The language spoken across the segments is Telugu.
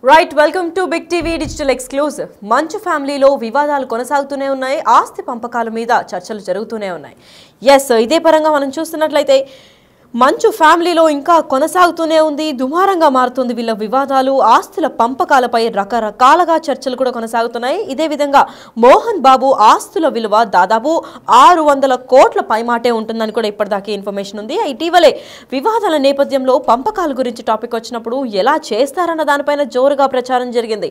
Right welcome to Big TV digital exclusive. Manchu ఫ్యామిలీలో వివాదాలు కొనసాగుతూనే ఉన్నాయి. ఆస్తి పంపకాల మీద చర్చలు జరుగుతూనే ఉన్నాయి. ఇదే పరంగా మనం చూస్తున్నట్లయితే మంచు ఫ్యామిలీలో ఇంకా కొనసాగుతూనే ఉంది. దుమారంగా మారుతుంది వీళ్ళ వివాదాలు. ఆస్తుల పంపకాలపై రకరకాలుగా చర్చలు కూడా కొనసాగుతున్నాయి. ఇదే విధంగా మోహన్ బాబు ఆస్తుల విలువ దాదాపు 600 కోట్ల పైమాటే ఉంటుందని కూడా ఇప్పటిదాకా ఇన్ఫర్మేషన్ ఉంది. ఇటీవలే వివాదాల నేపథ్యంలో పంపకాల గురించి టాపిక్ వచ్చినప్పుడు ఎలా చేస్తారన్న దానిపైన జోరుగా ప్రచారం జరిగింది.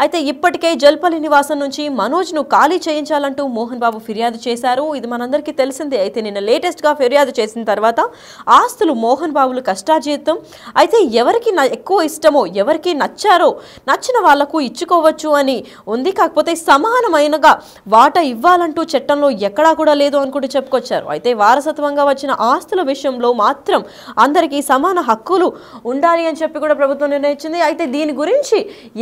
అయితే ఇప్పటికే జల్పల్లి నివాసం నుంచి మనోజ్ను ఖాళీ చేయించాలంటూ మోహన్ బాబు ఫిర్యాదు చేశారు. ఇది మనందరికీ తెలిసిందే. అయితే నిన్న లేటెస్ట్గా ఫిర్యాదు చేసిన తర్వాత ఆస్తులు మోహన్ బాబులు కష్టార్జితం. అయితే ఎవరికి ఎక్కువ ఇష్టమో, ఎవరికి నచ్చిన వాళ్లకు ఇచ్చుకోవచ్చు అని ఉంది. కాకపోతే సమానమైనగా వాటా ఇవ్వాలంటూ చట్టంలో ఎక్కడా కూడా లేదు అనుకుంటూ చెప్పుకొచ్చారు. అయితే వారసత్వంగా వచ్చిన ఆస్తుల విషయంలో మాత్రం అందరికీ సమాన హక్కులు ఉండాలి అని చెప్పి కూడా ప్రభుత్వం నిర్ణయించింది. అయితే దీని గురించి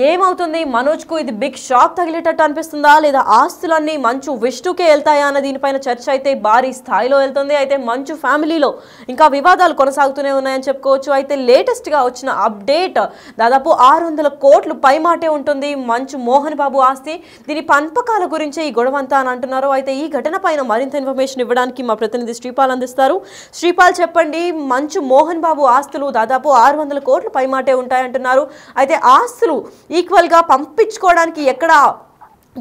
ఏమవుతుంది? మనోజ్కు ఇది బిగ్ షాక్ తగిలేటట్టు అనిపిస్తుందా, లేదా ఆస్తులన్నీ మంచు విష్ణుకే వెళ్తాయా అన్న దీనిపైన చర్చ అయితే భారీ స్థాయిలో వెళ్తుంది. అయితే మంచు ఫ్యామిలీలో ఇంకా వివాదాలు కొనసాగుతూనే ఉన్నాయని చెప్పుకోవచ్చు. అయితే లేటెస్ట్గా వచ్చిన అప్డేట్ దాదాపు 600 కోట్లు పైమాటే ఉంటుంది మంచు మోహన్ బాబు ఆస్తి. దీని పంపకాల గురించే ఈ గొడవంతా అని అంటున్నారు. అయితే ఈ ఘటన పైన మరింత ఇన్ఫర్మేషన్ ఇవ్వడానికి మా ప్రతినిధి శ్రీపాల్ అందిస్తారు. శ్రీపాల్, చెప్పండి. మంచు మోహన్ బాబు ఆస్తులు దాదాపు 600 కోట్లు పైమాటే ఉంటాయంటున్నారు. అయితే ఆస్తులు ఈక్వల్గా పంపించుకోవడానికి ఎక్కడ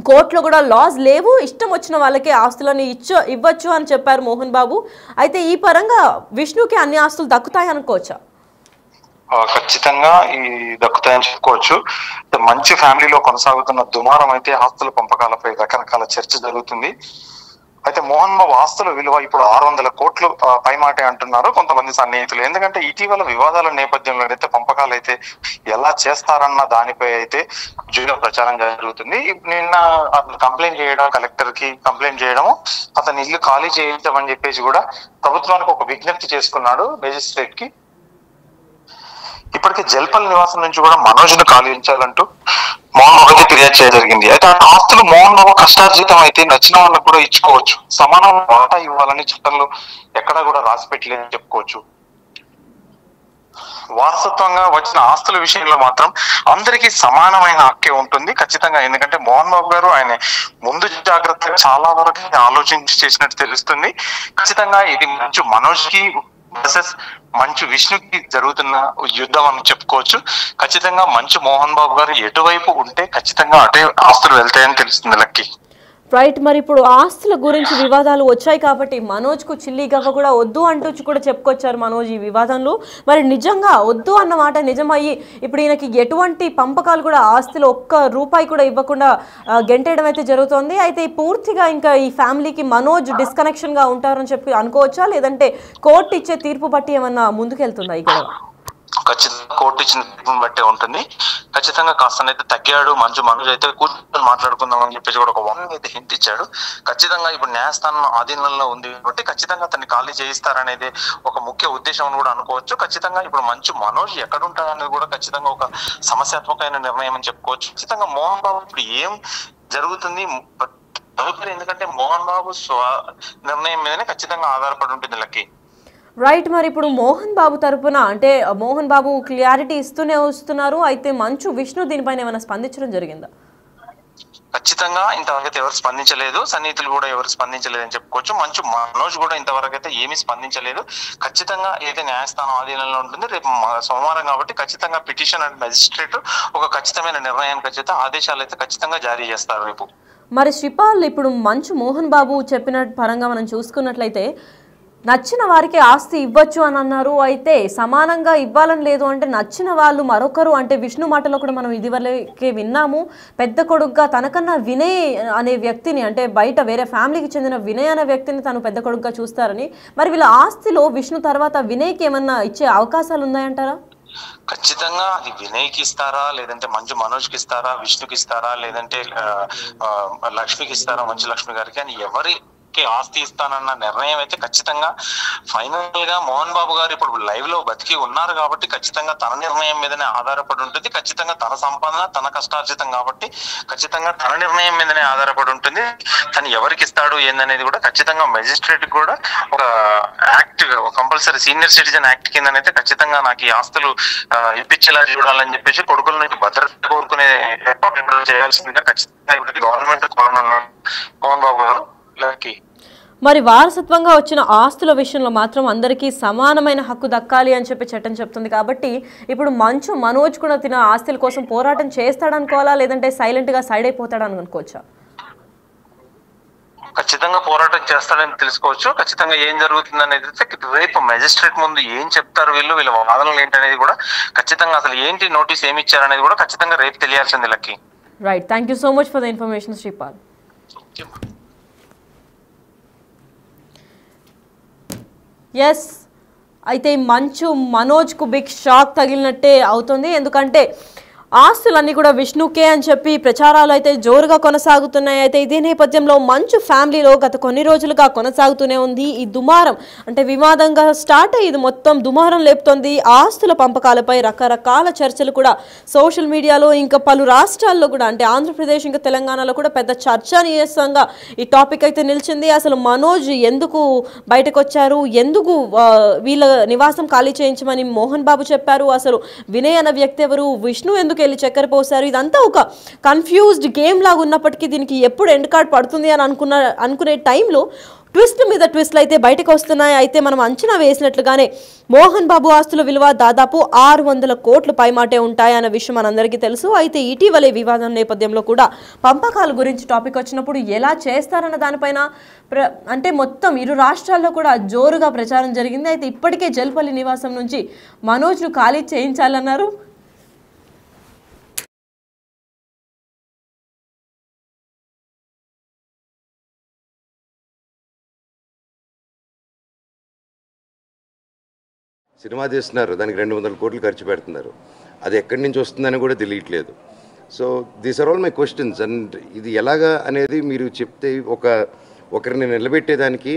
కోర్టులో కూడా లాస్ లేవు, ఇష్టం వచ్చిన వాళ్ళకే ఆస్తులను ఇవ్వచ్చు అని చెప్పారు మోహన్ బాబు. అయితే ఈ పరంగా విష్ణుకి అన్ని ఆస్తులు దక్కుతాయి అనుకోవచ్చా? ఖచ్చితంగా ఈ దక్కుతాయని చెప్పుకోవచ్చు. మంచి ఫ్యామిలీలో కొనసాగుతున్న దుమారం అయితే ఆస్తుల పంపకాలపై రకరకాల చర్చ జరుగుతుంది. అయితే మోహన్ బాబు ఆస్తుల విలువ ఇప్పుడు 600 కోట్లు పైమాటే అంటున్నారు కొంతమంది సన్నిహితులు. ఎందుకంటే ఇటీవల వివాదాల నేపథ్యంలో అయితే పంపకాలు అయితే ఎలా చేస్తారన్న దానిపై అయితే జోరుగా ప్రచారం జరుగుతుంది. నిన్న అతను కంప్లైంట్ చేయడం, కలెక్టర్ కి కంప్లైంట్ చేయడం, అతని ఇల్లు ఖాళీ చేయించమని చెప్పేసి కూడా ప్రభుత్వానికి ఒక విజ్ఞప్తి చేసుకున్నాడు మేజిస్ట్రేట్ కి. ఇప్పటికే జల్పల్ నివాసం నుంచి కూడా మనోజ్ను ఖాళీంచాలంటూ మోహన్ బాబు అయితే ఫిర్యాదు చేయడం జరిగింది. అయితే ఆ ఆస్తులు మోహన్ బాబు కష్టార్జితం అయితే నచ్చిన వాళ్ళకు కూడా ఇచ్చుకోవచ్చు, సమాన వాటా ఇవ్వాలని చట్టంలో ఎక్కడా కూడా రాసి పెట్టలేదని చెప్పుకోవచ్చు. వారసత్వంగా వచ్చిన ఆస్తుల విషయంలో మాత్రం అందరికీ సమానమైన హక్కే ఉంటుంది ఖచ్చితంగా. ఎందుకంటే మోహన్ బాబు గారు ఆయన ముందు జాగ్రత్తగా చాలా వరకు ఆలోచించి చేసినట్టు తెలుస్తుంది. ఖచ్చితంగా ఇది మంచు మనోజ్ కి వర్సెస్ మంచు విష్ణుకి జరుగుతున్న యుద్ధం అని చెప్పుకోవచ్చు. ఖచ్చితంగా మంచు మోహన్ బాబు గారు ఎటువైపు ఉంటే ఖచ్చితంగా అటే ఆస్తులు వెళ్తాయని తెలుస్తుంది లక్కి. రైట్. మరి ఇప్పుడు ఆస్తుల గురించి వివాదాలు వచ్చాయి కాబట్టి మనోజ్కు చిల్లి గవ్వ కూడా వద్దు అంటూ కూడా చెప్పుకొచ్చారు మనోజ్ ఈ వివాదంలో. మరి నిజంగా వద్దు అన్న మాట నిజమయ్యి ఇప్పుడు ఈయనకి ఎటువంటి పంపకాలు కూడా ఆస్తులు ఒక్క రూపాయి కూడా ఇవ్వకుండా గెంటేయడం అయితే జరుగుతోంది. అయితే పూర్తిగా ఇంకా ఈ ఫ్యామిలీకి మనోజ్ డిస్కనెక్షన్ గా ఉంటారని చెప్పి అనుకోవచ్చా, లేదంటే కోర్టు ఇచ్చే తీర్పు బట్టి ఏమన్నా ముందుకెళ్తుందా ఈ గొడవ? ఖచ్చితంగా కోర్టు ఇచ్చిన తీర్పుని బట్టే ఉంటుంది. ఖచ్చితంగా కాస్తనైతే తగ్గాడు మనోజ్ అయితే కూర్చొని మాట్లాడుకుందాం అని చెప్పేసి కూడా ఒక అయితే హింట్ ఇచ్చాడు. ఖచ్చితంగా ఇప్పుడు న్యాయస్థానం ఆధీనంలో ఉంది కాబట్టి ఖచ్చితంగా అతన్ని ఖాళీ చేయిస్తారనేది ఒక ముఖ్య ఉద్దేశం అని కూడా అనుకోవచ్చు. ఖచ్చితంగా ఇప్పుడు మనోజ్ ఎక్కడుంటాడనేది కూడా ఖచ్చితంగా ఒక సమస్యాత్మకమైన నిర్ణయం అని చెప్పుకోవచ్చు. ఖచ్చితంగా మోహన్ బాబు ఇప్పుడు ఏం జరుగుతుంది ఎందుకంటే మోహన్ బాబు నిర్ణయం మీదనే ఖచ్చితంగా ఆధారపడి ఉంటుంది లక్కి. రైట్. మరి ఇప్పుడు మోహన్ బాబు తరపున అంటే మోహన్ బాబు క్లారిటీ ఇస్తూనే వస్తున్నారు. అయితే మంచు విష్ణు దీనిపైన ఏమైనా స్పందించడం జరిగిందా? ఖచ్చితంగా ఇంతవరకు ఎవరు స్పందించలేదు, సన్నిహితులు కూడా ఎవరు స్పందించలేదని చెప్పుకోవచ్చు. మంచు మనోజ్ కూడా ఇంతవరకు అయితే ఏమీ స్పందించలేదు. ఖచ్చితంగా అయితే న్యాయస్థానం ఆధీనంలో ఉంటుంది. రేపు సోమవారం కాబట్టి ఖచ్చితంగా పిటిషన్ అండ్ మెజిస్ట్రేట్ ఒక ఖచ్చితమైన నిర్ణయానికి అయితే ఆదేశాలు అయితే ఖచ్చితంగా జారీ చేస్తారు రేపు. మరి శ్రీపాల్, ఇప్పుడు మంచు మోహన్ బాబు చెప్పిన పరంగా మనం చూసుకున్నట్లయితే నచ్చిన వారికి ఆస్తి ఇవ్వచ్చు అని అన్నారు. అయితే సమానంగా ఇవ్వాలని లేదు అంటే నచ్చిన వాళ్ళు మరొకరు అంటే విష్ణు మాటలో కూడా మనం ఇదివరకే విన్నాము. పెద్ద కొడుకుగా తనకన్నా వినయ్ అనే వ్యక్తిని అంటే బయట వేరే ఫ్యామిలీకి చెందిన వినయ్ అనే వ్యక్తిని తను పెద్ద కొడుకుగా చూస్తారని. మరి వీళ్ళ ఆస్తిలో విష్ణు తర్వాత వినయ్కి ఏమన్నా ఇచ్చే అవకాశాలు ఉన్నాయంటారా? ఖచ్చితంగా అది వినయ్కి ఇస్తారా, లేదంటే మంచు మనోజ్కి ఇస్తారా, విష్ణుకి ఇస్తారా, లేదంటే లక్ష్మికి ఇస్తారా, మంచు లక్ష్మి గారికి అని ఎవరి ఆస్తి ఇస్తానన్న నిర్ణయం అయితే ఖచ్చితంగా ఫైనల్ గా మోహన్ బాబు గారు ఇప్పుడు లైవ్ లో బతికి ఉన్నారు కాబట్టి ఖచ్చితంగా తన నిర్ణయం మీదనే ఆధారపడి ఉంటుంది. ఖచ్చితంగా తన సంపాదన తన కష్టార్జితం కాబట్టి ఖచ్చితంగా తన నిర్ణయం మీదనే ఆధారపడి ఉంటుంది. తను ఎవరికి ఇస్తాడు ఏందనేది కూడా ఖచ్చితంగా మెజిస్ట్రేట్ కూడా ఒక act compulsory senior citizen act కిందనైతే ఖచ్చితంగా నాకు ఈ ఆస్తులు ఇప్పించేలా చూడాలని చెప్పేసి కొడుకుల నుంచి భద్రత కోరుకునే చేయాల్సిందిగా ఖచ్చితంగా గవర్నమెంట్ మోహన్ బాబు గారు మరి వారసత్వంగా వచ్చిన ఆస్తుల విషయంలో మాత్రం అందరికీ సమానమైన హక్కు దక్కాలి అని చెప్పి చట్టం చెప్తుంది. కాబట్టి ఇప్పుడు మంచు మనోజ్ కూడా తిన ఆస్తుల కోసం పోరాటం చేస్తాడనుకోవాలా, లేదంటే సైలెంట్ గా సైడ్ అయిపోతాడని అనుకోవచ్చా? ఖచ్చితంగా పోరాటం చేస్తాడని తెలుసుకోవచ్చు. ఖచ్చితంగా ఏం జరుగుతుంది అనేది రేపు మెజిస్ట్రేట్ ముందు ఏం చెప్తారు, వీళ్ళ వాదనలు ఏంటనేది కూడా ఖచ్చితంగా అసలు ఏంటి నోటీస్ ఏమి ఇచ్చారనేది కూడా ఖచ్చితంగా రేపు తెలియాల్సింది Lucky. Right, thank you so much for the information Sripal. Yes, అయితే మంచు మనోజ్కు బిగ్ షాక్ తగిలినట్టే అవుతుంది. ఎందుకంటే ఆస్తులన్నీ కూడా విష్ణుకే అని చెప్పి ప్రచారాలు అయితే జోరుగా కొనసాగుతున్నాయి. అయితే ఇదే నేపథ్యంలో మంచు ఫ్యామిలీలో గత కొన్ని రోజులుగా కొనసాగుతూనే ఉంది ఈ దుమారం. అంటే వివాదంగా స్టార్ట్ అయ్యి ఇది మొత్తం దుమారం లేపుతోంది. ఆస్తుల పంపకాలపై రకరకాల చర్చలు కూడా సోషల్ మీడియాలో, ఇంకా పలు రాష్ట్రాల్లో కూడా, అంటే ఆంధ్రప్రదేశ్ ఇంకా తెలంగాణలో కూడా పెద్ద చర్చనీయాంశంగా ఈ టాపిక్ అయితే నిలిచింది. అసలు మనోజ్ ఎందుకు బయటకు వచ్చారు, ఎందుకు వీళ్ళ నివాసం ఖాళీ చేయించమని మోహన్ బాబు చెప్పారు, అసలు వినయ్ అన్న వ్యక్తి ఎవరు, విష్ణు ఎందుకు వెళ్ళి చక్కెర పోసారు, ఇదంతా ఒక కన్ఫ్యూజ్డ్ గేమ్ లాగా ఉన్నప్పటికీ దీనికి ఎప్పుడు ఎండ్ కార్డ్ పడుతుంది అని అనుకునే టైంలో ట్విస్ట్ మీద ట్విస్ట్లు అయితే బయటకు వస్తున్నాయి. అయితే మనం అంచనా వేసినట్లుగానే మోహన్ బాబు ఆస్తుల విలువ దాదాపు 600 కోట్ల పైమాటే ఉంటాయన్న విషయం మనందరికీ తెలుసు. అయితే ఇటీవలే వివాదం నేపథ్యంలో కూడా పంపకాల గురించి టాపిక్ వచ్చినప్పుడు ఎలా చేస్తారన్న దానిపైన అంటే మొత్తం ఇరు రాష్ట్రాల్లో కూడా జోరుగా ప్రచారం జరిగింది. అయితే ఇప్పటికే జల్పల్లి నివాసం నుంచి మనోజ్ను ఖాళీ చేయించాలన్నారు. సినిమా తీస్తున్నారు, దానికి 200 కోట్లు ఖర్చు పెడుతున్నారు, అది ఎక్కడి నుంచి వస్తుందని కూడా తెలియట్లేదు. So these are all my questions. And ఇది ఎలాగా అనేది మీరు చెప్తే ఒకరిని నిలబెట్టేదానికి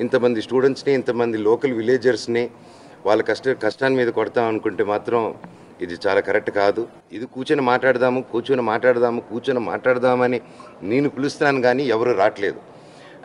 ఇంతమంది స్టూడెంట్స్ని, ఇంతమంది లోకల్ విలేజర్స్ని వాళ్ళ కష్టాన్ని మీద కొడతాం అనుకుంటే మాత్రం ఇది చాలా కరెక్ట్ కాదు. ఇది కూర్చొని మాట్లాడదామని నేను పిలుస్తున్నాను, కానీ ఎవరు రావట్లేదు.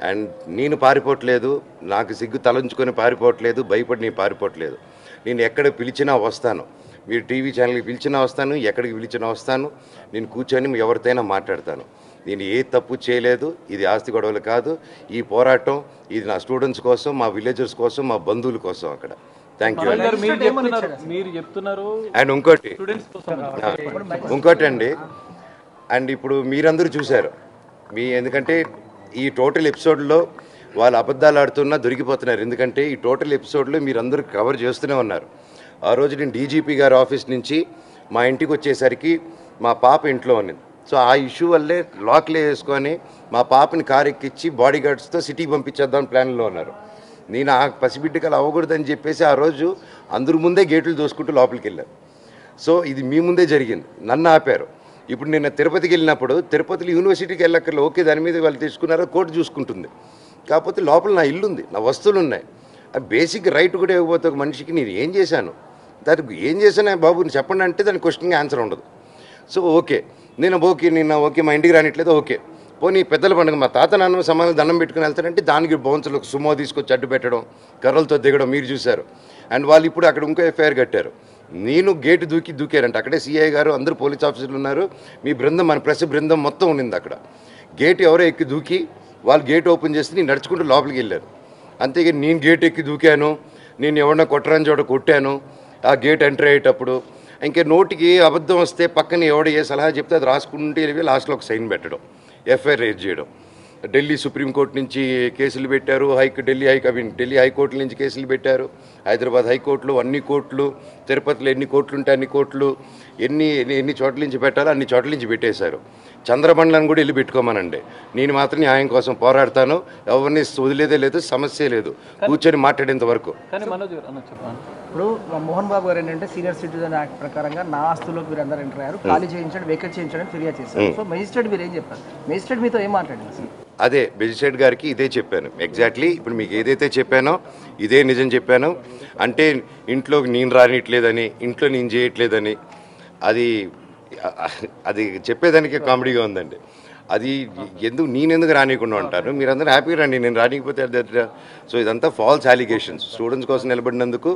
అండ్ నేను పారిపోవట్లేదు, నాకు సిగ్గు తలంచుకొని పారిపోవట్లేదు, భయపడి నేను పారిపోవట్లేదు. నేను ఎక్కడ పిలిచినా వస్తాను, మీరు టీవీ ఛానల్కి పిలిచినా వస్తాను, ఎక్కడికి పిలిచినా వస్తాను. నేను కూర్చొని ఎవరితోనైనా మాట్లాడతాను. నేను ఏ తప్పు చేయలేదు, ఇది ఆస్తి గొడవలు కాదు. ఈ పోరాటం ఇది నా స్టూడెంట్స్ కోసం, మా విలేజర్స్ కోసం, మా బంధువుల కోసం అక్కడ. Thank you. అండ్ ఇంకోటి అండి, అండ్ ఇప్పుడు మీరందరూ చూశారు, ఎందుకంటే ఈ టోటల్ ఎపిసోడ్లో వాళ్ళు అబద్ధాలు ఆడుతున్నా దొరికిపోతున్నారు. ఎందుకంటే ఈ టోటల్ ఎపిసోడ్లో మీరందరూ కవర్ చేస్తూనే ఉన్నారు. ఆ రోజు నేను డీజీపీ గారి ఆఫీస్ నుంచి మా ఇంటికి వచ్చేసరికి మా పాప ఇంట్లో ఉన్నది. సో ఆ ఇష్యూ వల్లే లాక్లే వేసుకొని మా పాపని కారు ఎక్కించి బాడీ గార్డ్స్తో సిటీకి పంపించేద్దాం ప్లాన్లో ఉన్నారు. నేను ఆ పసిబిడ్డకి అలా అవ్వకూడదని చెప్పేసి ఆ రోజు అందరి ముందే గేట్లు దోసుకుంటూ లోపలికి వెళ్ళాను. సో ఇది మీ ముందే జరిగింది, నన్ను ఆపారు. ఇప్పుడు నేను తిరుపతికి వెళ్ళినప్పుడు తిరుపతిలో యూనివర్సిటీకి వెళ్ళక్కర్లేదు, ఓకే దాని మీద వాళ్ళు తీసుకున్నారో కోర్టు చూసుకుంటుంది. కాకపోతే లోపల నా ఇల్లు ఉంది, నా వస్తువులు ఉన్నాయి. అది బేసిక్ రైట్ కూడా ఇవ్వబోతే ఒక మనిషికి నేను ఏం చేశాను, దానికి ఏం చేశాను బాబు చెప్పండి అంటే దాని క్వశ్చన్కి ఆన్సర్ ఉండదు. సో ఓకే ఓకే మా ఇంటికి రానిట్లేదు, ఓకే పోనీ పెద్దల పండుగ మా తాత నాన్న సమానం దండం పెట్టుకుని వెళ్తారంటే దానికి బౌన్సర్లకు సుమో తీసుకొచ్చి అడ్డు పెట్టడం, కర్రలతో దిగడం మీరు చూశారు. అండ్ వాళ్ళు ఇప్పుడు అక్కడ ఇంకో ఎఫ్ఐఆర్ కట్టారు. నేను గేటు దూకారంట, అక్కడే సిఐ గారు అందరూ పోలీస్ ఆఫీసర్లు ఉన్నారు, మీ బృందం మన ప్రెస్ బృందం మొత్తం ఉండింది అక్కడ. గేట్ ఎవరో ఎక్కి దూకి వాళ్ళు గేట్ ఓపెన్ చేసి నేను నడుచుకుంటూ లోపలికి వెళ్ళారు. అంతేగాని నేను గేట్ ఎక్కి దూకాను, నేను ఎవరన్నా కొట్టరాని చోట కొట్టాను ఆ గేట్ ఎంటర్ అయ్యేటప్పుడు. ఇంకా నోటికి అబద్ధం వస్తే పక్కన ఎవడ ఏ సలహా చెప్తే అది రాసుకుంటే వెళ్ళి లాస్ట్లో ఒక సైన్ పెట్టడం, ఎఫ్ఐఆర్ రేజ్ చేయడం. ఢిల్లీ సుప్రీంకోర్టు నుంచి కేసులు పెట్టారు, ఢిల్లీ హైకోర్టు నుంచి కేసులు పెట్టారు, హైదరాబాద్ హైకోర్టులు అన్ని కోర్టులు, తిరుపతిలో ఎన్ని కోర్టులు ఉంటే అన్ని కోర్టులు, ఎన్ని చోట్ల నుంచి పెట్టాలో అన్ని చోట్ల నుంచి పెట్టేశారు. చంద్రమండలాన్ని కూడా వెళ్ళి పెట్టుకోమనండి. నేను మాత్రం న్యాయం కోసం పోరాడతాను. ఎవరిని వదిలేదే లేదు, సమస్య లేదు, కూర్చొని మాట్లాడేంత వరకు. ఇప్పుడు మోహన్ బాబు గారు ఏంటంటే సీనియర్ సిటిజన్ యాక్ట్ ప్రకారంగా నా ఆస్తులోకి మీరు అందరూ ఎంటర్ అయ్యారు, ఖాళీ చేయించండి, వేకెట్ చేయించండి ఫిర్యాదు చేశారు. సో మెజిస్ట్రేట్ మీరు ఏం చెప్పారు? మెజిస్ట్రేట్ మీతో ఏం మాట్లాడింది సార్? అదే మెజిస్ట్రేట్ గారికి ఇదే చెప్పాను ఎగ్జాక్ట్లీ. ఇప్పుడు మీకు ఏదైతే చెప్పానో ఇదే నిజం చెప్పాను. అంటే ఇంట్లోకి నేను రానిట్లేదని, ఇంట్లో నేను చేయట్లేదని, అది చెప్పేదానికి కామెడీగా ఉందండి. అది నేనెందుకు రానియకుండా ఉంటాను, మీరందరూ హ్యాపీగా రండి, నేను రానికపోతే. సో ఇదంతా ఫాల్స్ అలిగేషన్స్. స్టూడెంట్స్ కోసం నిలబడినందుకు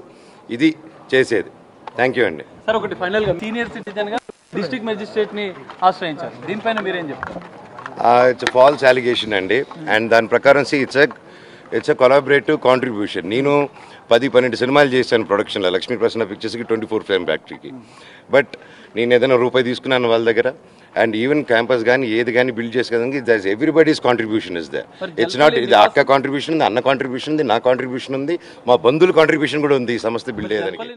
ఇది చేసేది. థ్యాంక్ యూ అండి. సార్ ఒకటి ఫైనల్గా సీనియర్ సిటిజన్గా డిస్ట్రిక్ట్ మెజిస్ట్రేట్ని ఆశ్రయించారు, దీనిపైన మీరేం చెప్తారు? ఇట్స్ ఫాల్స్ అలిగేషన్ అండి. అండ్ దాని ప్రకారం ఇట్స్ ఎ కొలాబరేటివ్ కాంట్రిబ్యూషన్. నేను 10-12 సినిమాలు చేశాను ప్రొడక్షన్లో, లక్ష్మీ ప్రసన్న పిక్చర్స్కి, 24 ఫిల్మ్ ఫ్యాక్టరీకి. బట్ నేను ఏదైనా రూపాయి తీసుకున్నాను వాళ్ళ దగ్గర. అండ్ ఈవెన్ క్యాంపస్ కానీ ఏది కానీ బిల్డ్ చేసేదానికి that's everybody's contribution is they. It's not ఇది అక్క కాంట్రిబ్యూషన్ ఉంది, అన్న కాంట్రిబ్యూషన్ ఉంది, నా కాంట్రిబ్యూషన్ ఉంది, మా బంధువుల కాంట్రిబ్యూషన్ కూడా ఉంది ఈ సంస్థ బిల్డ్ అయ్యేదానికి.